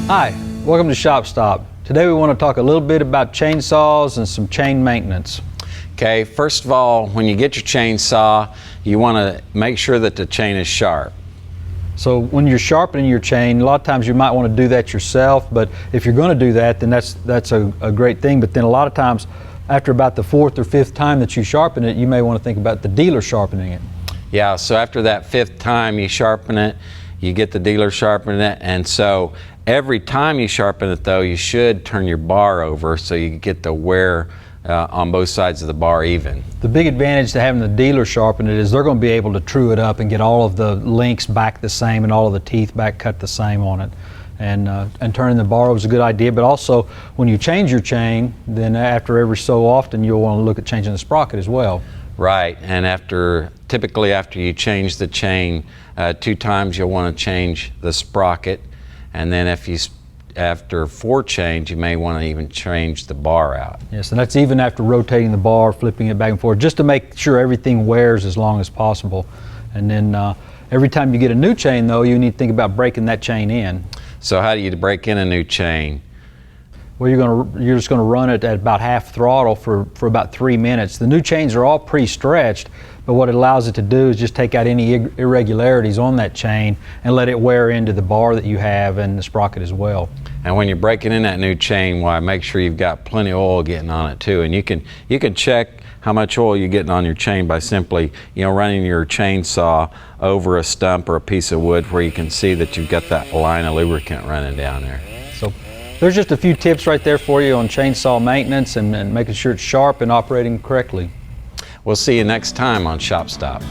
Hi, welcome to Shop Stop. Today we want to talk a little bit about chainsaws and some chain maintenance. Okay, first of all, when you get your chainsaw, you want to make sure that the chain is sharp. So when you're sharpening your chain, a lot of times you might want to do that yourself, but if you're going to do that, then that's a great thing. But then a lot of times, after about the fourth or fifth time that you sharpen it, you may want to think about the dealer sharpening it. Yeah, so after that fifth time you sharpen it, you get the dealer sharpening it, and so every time you sharpen it though, you should turn your bar over so you get the wear on both sides of the bar even. The big advantage to having the dealer sharpen it is they're going to be able to true it up and get all of the links back the same and all of the teeth back cut the same on it. And turning the bar over is a good idea, but also when you change your chain, then after every so often you'll want to look at changing the sprocket as well. Right, and typically after you change the chain 2 times, you'll want to change the sprocket, and then after 4 change, you may want to even change the bar out. Yes, and that's even after rotating the bar, flipping it back and forth, just to make sure everything wears as long as possible. And then every time you get a new chain though, you need to think about breaking that chain in. So how do you break in a new chain? Well, you're just going to run it at about half throttle for about 3 minutes. The new chains are all pre-stretched, but what it allows it to do is just take out any irregularities on that chain and let it wear into the bar that you have and the sprocket as well. And when you're breaking in that new chain, why, make sure you've got plenty of oil getting on it too. And you can check how much oil you're getting on your chain by simply, running your chainsaw over a stump or a piece of wood where you can see that you've got that line of lubricant running down there. So there's just a few tips right there for you on chainsaw maintenance and making sure it's sharp and operating correctly. We'll see you next time on Shop Stop.